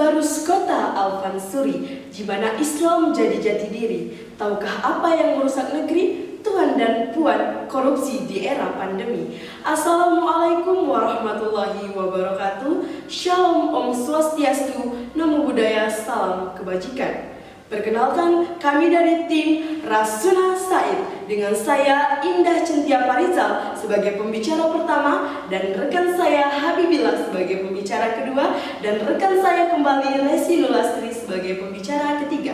Barus Kota Al-Fansuri, di mana Islam jadi jati diri. Tahukah apa yang merusak negeri? Tuan dan puan, korupsi di era pandemi. Assalamualaikum warahmatullahi wabarakatuh. Shalom, Om Swastiastu, Namo Buddhaya, salam kebajikan. Perkenalkan, kami dari tim Rasuna Said dengan saya Indah Centia Parizal sebagai pembicara pertama dan rekan saya Habibillah sebagai pembicara kedua dan rekan saya kembali Lesi Nulastri sebagai pembicara ketiga.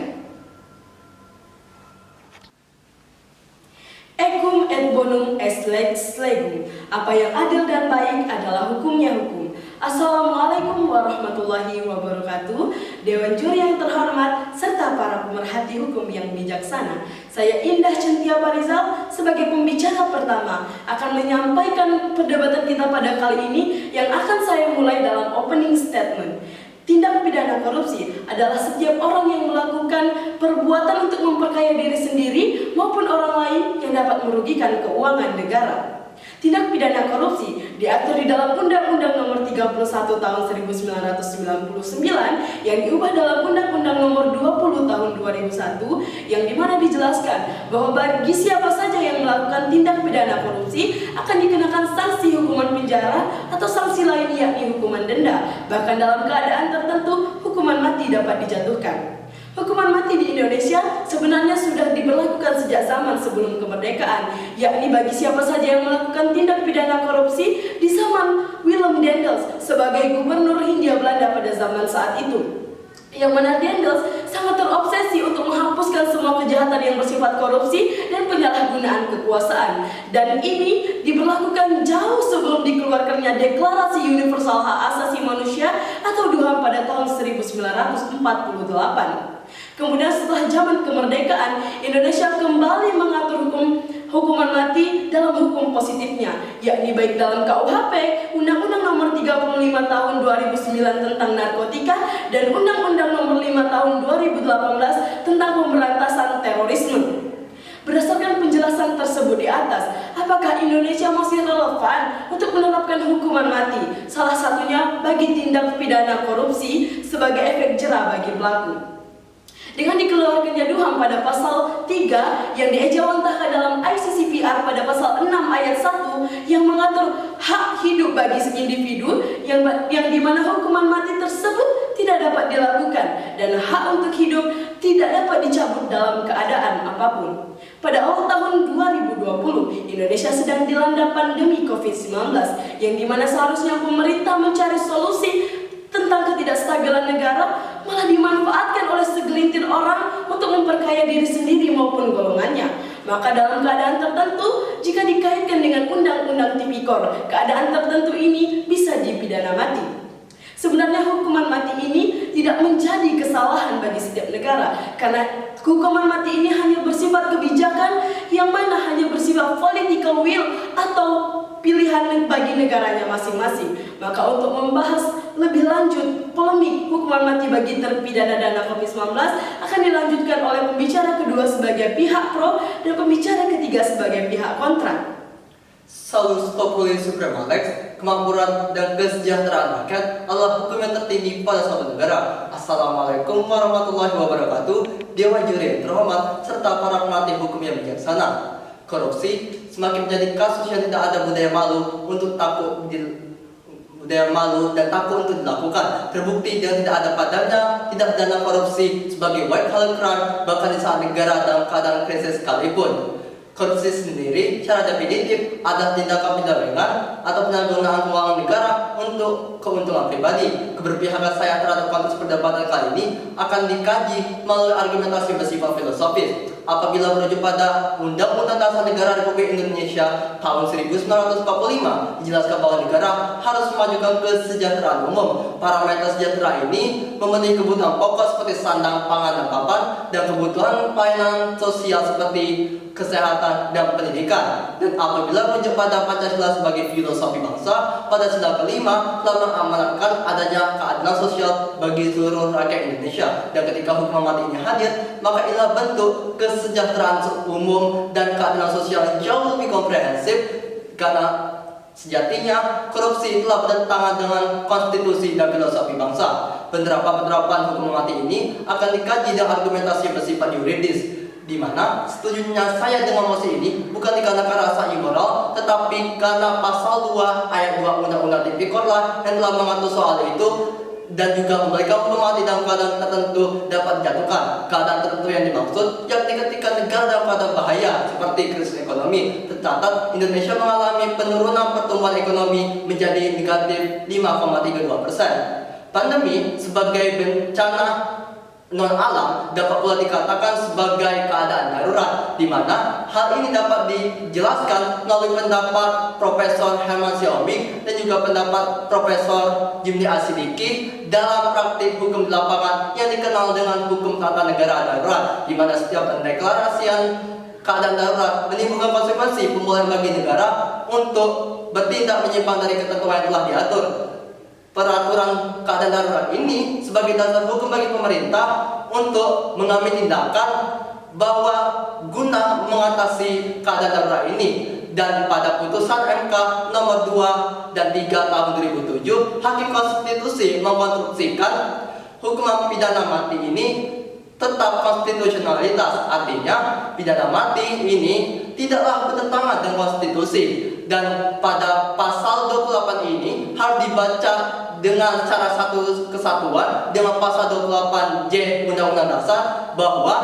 Ekum et bonum est lex legum. Apa yang adil dan baik adalah hukumnya hukum. Assalamualaikum warahmatullahi wabarakatuh. Dewan juri yang terhormat serta para pemerhati hukum yang bijaksana, saya Indah Centia Parizal sebagai pembicara pertama akan menyampaikan perdebatan kita pada kali ini yang akan saya mulai dalam opening statement. Tindak pidana korupsi adalah setiap orang yang melakukan perbuatan untuk memperkaya diri sendiri maupun orang lain yang dapat merugikan keuangan negara. Tindak pidana korupsi diatur di dalam Undang-Undang Nomor 31 Tahun 1999 yang diubah dalam Undang-Undang Nomor 20 Tahun 2001 yang dimana dijelaskan bahwa bagi siapa saja yang melakukan tindak pidana korupsi akan dikenakan sanksi hukuman penjara atau sanksi lain yakni hukuman denda. Bahkan dalam keadaan tertentu hukuman mati dapat dijatuhkan. Hukuman mati di Indonesia sebenarnya sudah diberlakukan sejak zaman sebelum kemerdekaan, yakni bagi siapa saja yang melakukan tindak pidana korupsi di zaman Willem Daendels sebagai gubernur Hindia Belanda pada zaman saat itu. Yang mana Daendels sangat terobsesi untuk menghapuskan semua kejahatan yang bersifat korupsi dan penyalahgunaan kekuasaan. Dan ini diberlakukan jauh sebelum dikeluarkannya Deklarasi Universal Hak Asasi Manusia atau DUHAM pada tahun 1948. Kemudian setelah zaman kemerdekaan, Indonesia kembali mengatur hukuman mati dalam hukum positifnya, yakni baik dalam KUHP, Undang-Undang Nomor 35 Tahun 2009 tentang narkotika, dan Undang-Undang Nomor 5 Tahun 2018 tentang pemberantasan terorisme. Berdasarkan penjelasan tersebut di atas, apakah Indonesia masih relevan untuk menerapkan hukuman mati? Salah satunya bagi tindak pidana korupsi sebagai efek jera bagi pelaku. Dengan dikeluarkannya DUHAM pada pasal 3 yang diejawantahkan dalam ICCPR pada pasal 6 ayat 1 yang mengatur hak hidup bagi individu yang dimana hukuman mati tersebut tidak dapat dilakukan dan hak untuk hidup tidak dapat dicabut dalam keadaan apapun. Pada awal tahun 2020, Indonesia sedang dilanda pandemi COVID-19 yang dimana seharusnya pemerintah mencari solusi tentang ketidakstabilan negara malah dimanfaatkan oleh segelintir orang untuk memperkaya diri sendiri maupun golongannya. Maka dalam keadaan tertentu, jika dikaitkan dengan Undang-Undang Tipikor, keadaan tertentu ini bisa dipidana mati. Sebenarnya hukuman mati ini tidak menjadi kesalahan bagi setiap negara karena hukuman mati ini hanya bersifat kebijakan yang mana hanya bersifat political will atau pilihan bagi negaranya masing-masing. Maka untuk membahas lebih lanjut polemik hukuman mati bagi terpidana dana COVID-19 akan dilanjutkan oleh pembicara kedua sebagai pihak pro dan pembicara ketiga sebagai pihak kontra. Salus Populi Suprema Lex, kemakmuran dan kesejahteraan rakyat adalah hukum yang tertinggi pada suatu negara. Assalamualaikum warahmatullahi wabarakatuh. Dewan juri yang terhormat serta para pelatih hukum yang bijaksana. Korupsi semakin menjadi kasus yang tidak ada budaya malu dan takut untuk dilakukan. Terbukti dengan tidak ada padanya tindak pidana korupsi sebagai white collar crime bahkan di saat negara dalam keadaan krisis sekalipun. Korupsi sendiri secara definitif adalah tindakan penyelewengan atau penyalahgunaan keuangan negara untuk keuntungan pribadi. Keberpihakan saya terhadap konteks perdebatan kali ini akan dikaji melalui argumentasi bersifat filosofis. Apabila merujuk pada Undang-Undang Dasar Negara Republik Indonesia tahun 1945, dijelaskan bahwa negara harus memajukan kesejahteraan umum. Parameter sejahtera ini memenuhi kebutuhan pokok seperti sandang, pangan, dan papan, dan kebutuhan pelayanan sosial seperti kesehatan dan pendidikan. Dan apabila merujuk pada Pancasila sebagai filosofi bangsa, pada sila kelima telah mengamanatkan adanya keadilan sosial bagi seluruh rakyat Indonesia. Dan ketika hukuman mati ini hadir, maka inilah bentuk kesejahteraan umum dan keadilan sosial yang jauh lebih komprehensif karena Sejatinya, korupsi telah bertentangan dengan konstitusi dan filosofi bangsa. Penerapan hukuman mati ini akan dikaji dengan argumentasi bersifat yuridis, di mana setujunya saya dengan mosi ini bukan dikarenakan rasa immoral, tetapi karena pasal 2 ayat 2 Undang-Undang Tipikor yang telah mengatur soal itu, dan juga memberikan hukuman mati dalam keadaan tertentu dapat dijatuhkan. Keadaan tertentu yang dimaksud yakni ketika negara dalam keadaan bahaya seperti krisis ekonomi. Tercatat Indonesia mengalami penurunan pertumbuhan ekonomi menjadi negatif 5,32%. Pandemi sebagai bencana non alam dapat pula dikatakan sebagai keadaan darurat, di mana hal ini dapat dijelaskan melalui pendapat Profesor Herman Xiaoming dan juga pendapat Profesor Jimny Asidiki dalam praktik hukum di lapangan yang dikenal dengan hukum tata negara darurat, di mana setiap pendeklarasian keadaan darurat menimbulkan konsekuensi pemulihan bagi negara untuk bertindak menyimpang dari ketentuan yang telah diatur. Peraturan keadaan darurat ini sebagai dasar hukum bagi pemerintah untuk mengambil tindakan bahwa guna mengatasi keadaan darurat ini. Dan pada putusan MK nomor 2 dan 3 tahun 2007, Hakim Konstitusi mengkonstruksikan hukuman pidana mati ini tetap konstitusionalitas. Artinya pidana mati ini tidaklah bertentangan dengan konstitusi, dan pada pasal 28 ini harus dibaca dengan secara satu kesatuan dengan pasal 28J Undang-Undang Dasar, bahwa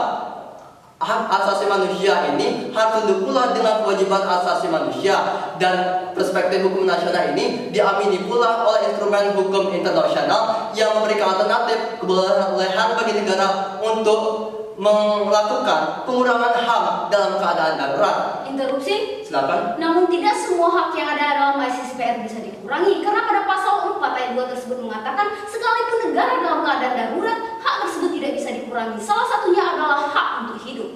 hak asasi manusia ini harus tunduk pula dengan kewajiban asasi manusia, dan perspektif hukum nasional ini diamini pula oleh instrumen hukum internasional yang memberikan alternatif kebolehan bagi negara untuk melakukan pengurangan HAM dalam keadaan darurat. Interupsi? Silakan. Namun tidak semua hak yang ada dalam ICCPR bisa dikurangi, karena pada pasal 4 ayat 2 tersebut mengatakan sekalipun negara dalam keadaan darurat, hak tersebut tidak bisa dikurangi. Salah satunya adalah hak untuk hidup.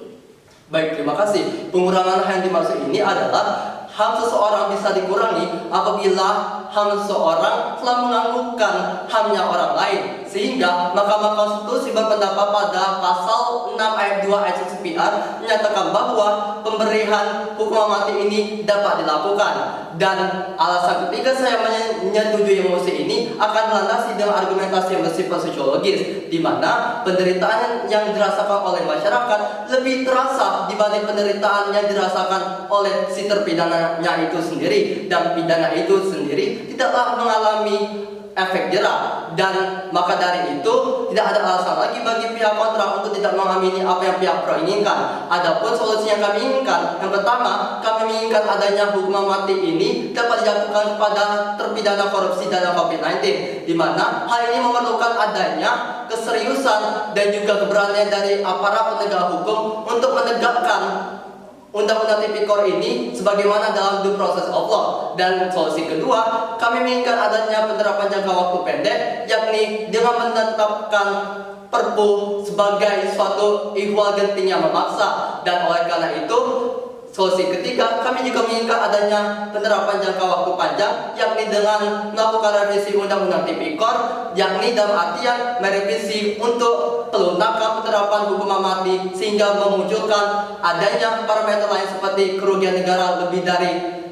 Baik, terima kasih. Pengurangan HAM yang dimaksud ini adalah HAM seseorang bisa dikurangi apabila HAM seseorang telah mengganggukan HAM-nya orang lain, sehingga Mahkamah Konstitusi berpendapat pada pasal 6 ayat 2 ICCPR menyatakan bahwa pemberian hukuman mati ini dapat dilakukan. Dan alasan ketiga saya menyetujui mosi ini akan dilandasi dengan argumentasi yang bersifat sosiologis, di mana penderitaan yang dirasakan oleh masyarakat lebih terasa dibanding penderitaan yang dirasakan oleh si terpidananya itu sendiri, dan pidana itu sendiri tidaklah mengalami efek jerah. Dan maka dari itu tidak ada alasan lagi bagi pihak kontra untuk tidak mengamini apa yang pihak pro inginkan. Adapun solusi yang kami inginkan, yang pertama, kami menginginkan adanya hukuman mati ini dapat dijatuhkan kepada terpidana korupsi dana COVID-19, di mana hal ini memerlukan adanya keseriusan dan juga keberanian dari aparat penegak hukum untuk menegakkan Undang-Undang Tipikor ini sebagaimana dalam due process of law. Dan solusi kedua, kami menginginkan adanya penerapan jangka waktu pendek, yakni dengan menetapkan Perpu sebagai suatu ihwal genting yang memaksa. Dan oleh karena itu, solusi ketiga, kami juga menginginkan adanya penerapan jangka waktu panjang, yakni dengan melakukan revisi Undang-Undang Tipikor, yakni dalam artian merevisi untuk pelunakan penerapan hukuman mati, sehingga memunculkan adanya parameter lain seperti kerugian negara lebih dari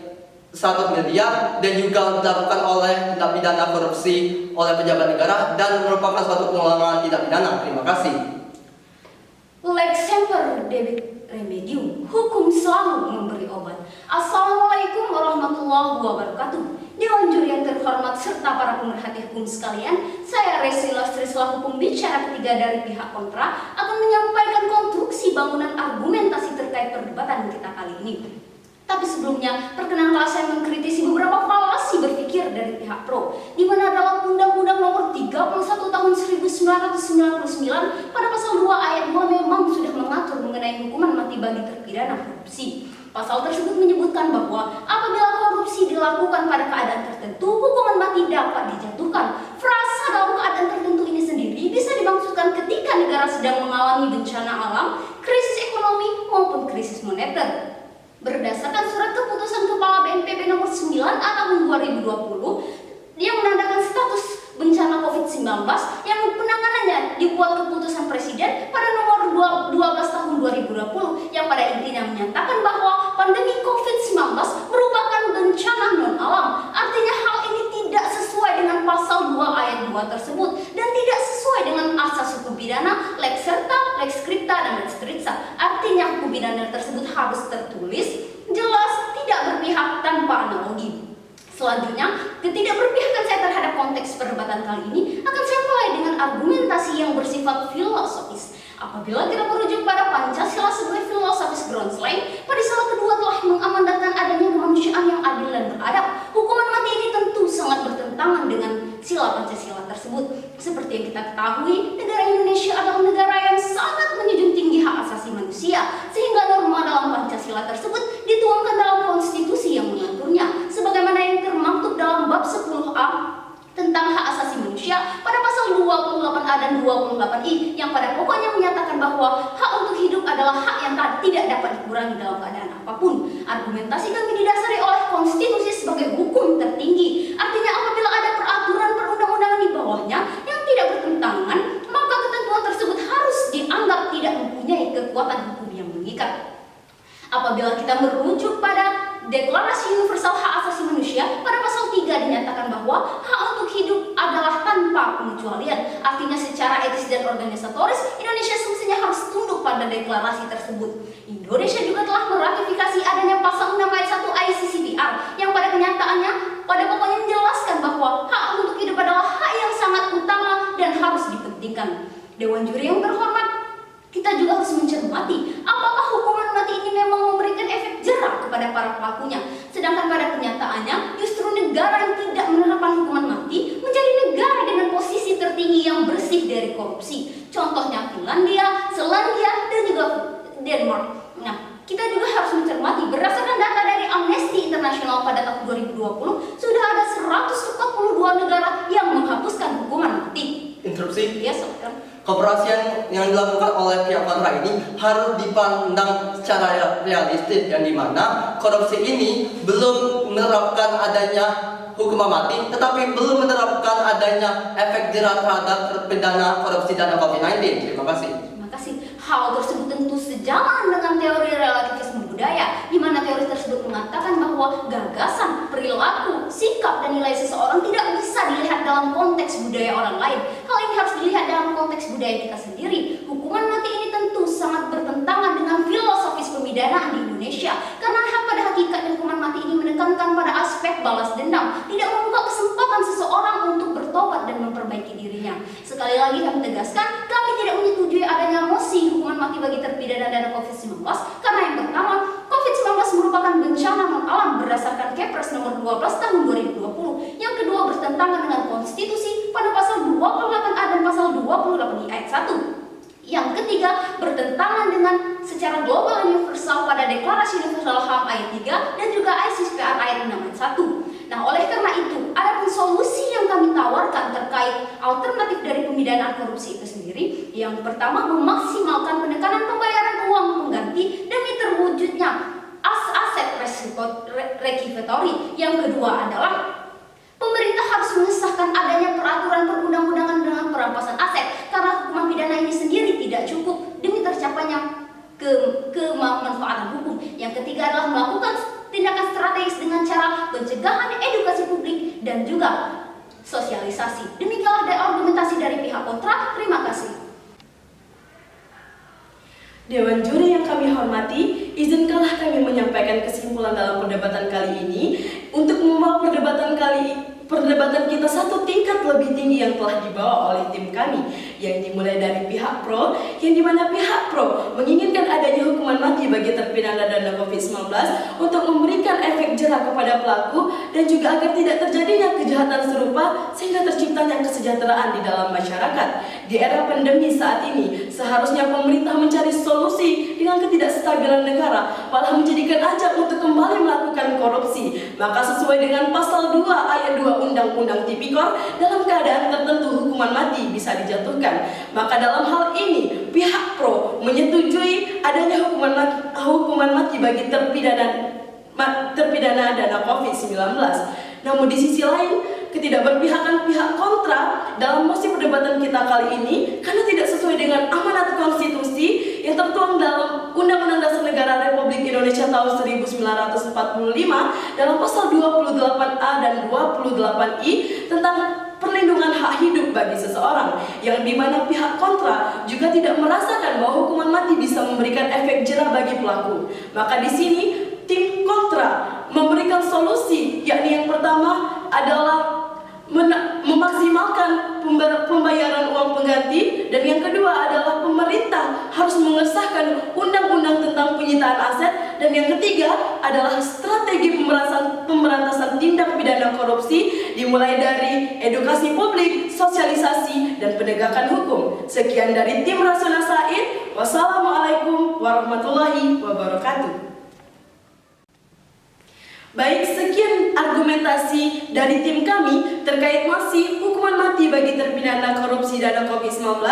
100 miliar, dan juga dilakukan oleh tindak pidana korupsi oleh pejabat negara, dan merupakan suatu pengulangan tindak pidana. Terima kasih. Lex semper debit remedium, hukum selalu memberi obat. Assalamualaikum warahmatullahi wabarakatuh. Dewan juri yang terhormat serta para pemerhati hukum sekalian, saya Resi Lastri selaku pembicara ketiga dari pihak kontra akan menyampaikan konstruksi bangunan argumentasi terkait perdebatan kita kali ini. Tapi sebelumnya, perkenankanlah saya mengkritisi beberapa falasi berpikir dari pihak pro, di mana dalam Undang-Undang Nomor 31 Tahun 1999 pada pasal 2 ayat 2 memang sudah mengatur mengenai hukuman mati bagi terpidana korupsi. Pasal tersebut menyebutkan bahwa apabila korupsi dilakukan pada keadaan tertentu, hukuman mati dapat dijatuhkan. Frasa dalam keadaan tertentu ini sendiri bisa dimaksudkan ketika negara sedang mengalami bencana alam, krisis ekonomi maupun krisis moneter. Berdasarkan surat keputusan Kepala BNPB nomor 9 tahun 2020 yang menandakan status bencana COVID-19 yang penanganannya dibuat keputusan Presiden pada nomor 12 tahun 2020 yang pada intinya menyatakan bahwa pandemi COVID-19 merupakan bencana non alam perbuatan tersebut dan tidak sesuai dengan asas hukum pidana, lex serta, lex scripta, dan lex stricta. Artinya hukum pidana tersebut harus tertulis, jelas, tidak berpihak tanpa analogi. Selanjutnya, ketidakberpihakan saya terhadap konteks perdebatan kali ini akan saya mulai dengan argumentasi yang bersifat filosofis. Apabila kita merujuk pada Pancasila sebagai filosofis ground slang, Pancasila kedua telah mengamandatkan adanya kemanusiaan yang adil dan beradab. Hukuman mati ini tentu sangat bertentangan dengan sila Pancasila tersebut. Seperti yang kita ketahui, negara Indonesia adalah negara yang sangat menjunjung tinggi hak asasi manusia, sehingga norma dalam Pancasila tersebut dituangkan dalam konstitusi yang mengaturnya, sebagaimana yang termaktub dalam bab 10A tentang hak asasi manusia pada pasal 28A dan 28I yang pada pokoknya menyatakan bahwa hak untuk hidup adalah hak yang tidak dapat dikurangi dalam keadaan apapun. Argumentasi kami didasari oleh konstitusi sebagai hukum tertinggi. Artinya apabila ada peraturan perundang-undangan di bawahnya yang tidak bertentangan, maka ketentuan tersebut harus dianggap tidak mempunyai kekuatan hukum yang mengikat. Apabila kita merujuk pada Deklarasi Universal Hak Asasi Manusia, pada pasal 3 dinyatakan bahwa hak untuk hidup adalah tanpa pengecualian. Artinya secara etis dan organisatoris, Indonesia semestinya harus tunduk pada deklarasi tersebut. Indonesia juga telah meratifikasi adanya pasal 6 ayat 1 ICCPR yang pada kenyataannya pada pokoknya menjelaskan bahwa hak untuk hidup adalah hak yang sangat utama dan harus dipentingkan. Dewan juri yang terhormat, kita juga harus mencermati apakah hukuman mati ini memang memberikan efek jera kepada para pelakunya, sedangkan pada kenyataannya justru negara yang tidak menerapkan hukuman mati menjadi negara dengan posisi tertinggi yang bersih dari korupsi. Contohnya Finlandia, Selandia, dan juga Denmark. Nah, kita juga harus mencermati berdasarkan data dari Amnesty International pada tahun 2020 sudah ada 142 negara yang menghapuskan hukuman mati. Interupsi? Yes, okay. Keoperasian yang dilakukan oleh pihak kontra ini harus dipandang secara realistis, yang dimana korupsi ini belum menerapkan adanya hukuman mati, tetapi belum menerapkan adanya efek jera terhadap terpidana korupsi dana COVID-19. Terima kasih. Terima kasih. Hal tersebut tentu sejalan dengan teori relativisme budaya, di mana teori tersebut mengatakan bahwa gagasan, perilaku, sikap, dan nilai seseorang tidak bisa dilihat dalam konteks budaya orang lain. Hal ini harus dilihat dalam konteks budaya kita sendiri. Hukuman mati ini tentu sangat bertentangan dengan filosofis pemidanaan di Indonesia, karena pada hakikatnya hukuman mati ini menekankan pada aspek balas dendam, tidak membuka kesempatan seseorang untuk bertobat dan memperbaiki dirinya. Sekali lagi kami tegaskan, kami tidak menyetujui adanya mosi hukuman mati bagi terpidana dana COVID-19 karena yang pertama, COVID-19 merupakan bencana non-alam berdasarkan Kepres nomor 12 tahun 2020. Yang kedua, bertentangan dengan konstitusi pada pasal 28A dan pasal 28I ayat 1. Yang ketiga, bertentangan dengan secara global dan universal pada Deklarasi Universal HAM ayat 3 dan juga ICCPR ayat 6 ayat 1. Nah, oleh karena itu, ada solusi yang kami tawarkan terkait alternatif dari pemidanaan korupsi itu sendiri. Yang pertama, memaksimalkan penekanan pembayaran uang pengganti demi terwujudnya aset restitutori. Yang kedua adalah pemerintah harus mengesahkan adanya peraturan perundang-undangan dengan perampasan aset, karena hukuman pidana ini sendiri tidak cukup demi tercapainya kemanfaatan hukum. Yang ketiga adalah melakukan tindakan strategis dengan cara pencegahan, edukasi publik, dan juga sosialisasi. Demikianlah argumentasi dari pihak kontra. Terima kasih. Dewan juri yang kami hormati, izinkanlah kami menyampaikan kesimpulan dalam perdebatan kali ini untuk membawa perdebatan kita satu tingkat lebih tinggi yang telah dibawa oleh tim kami, yang dimulai dari pihak pro, yang dimana pihak pro menginginkan adanya hukuman mati bagi terpidana dana COVID-19 untuk memberikan efek jera kepada pelaku dan juga agar tidak terjadinya kejahatan serupa sehingga terciptanya kesejahteraan di dalam masyarakat. Di era pandemi saat ini, seharusnya pemerintah mencari solusi dengan ketidakstabilan negara, malah menjadikan ajang untuk kembali melakukan korupsi. Maka sesuai dengan pasal 2 ayat 2 Undang-Undang Tipikor, dalam keadaan tertentu hukuman mati bisa dijatuhkan. Maka dalam hal ini pihak pro menyetujui adanya hukuman mati bagi terpidana dana COVID-19. Namun di sisi lain, ketidakberpihakan pihak kontra dalam mosi perdebatan kita kali ini karena tidak sesuai dengan amanat konstitusi yang tertuang dalam Undang-Undang Dasar Negara Republik Indonesia tahun 1945 dalam pasal 28A dan 28I tentang perlindungan hak hidup bagi seseorang, yang dimana pihak kontra juga tidak merasakan bahwa hukuman mati bisa memberikan efek jerah bagi pelaku. Maka di sini tim kontra memberikan solusi, yakni yang pertama adalah memaksimalkan pembayaran uang pengganti, dan yang kedua adalah pemerintah harus mengesahkan undang-undang tentang penyitaan aset, dan yang ketiga adalah strategi pemberantasan tindak pidana korupsi dimulai dari edukasi publik, sosialisasi, dan penegakan hukum. Sekian dari tim Rasuna Said. Wassalamualaikum warahmatullahi wabarakatuh. Baik, sekian argumentasi dari tim kami terkait masih hukuman mati bagi terpidana korupsi dana COVID-19.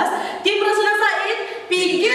Tim Rasuna Said, pikir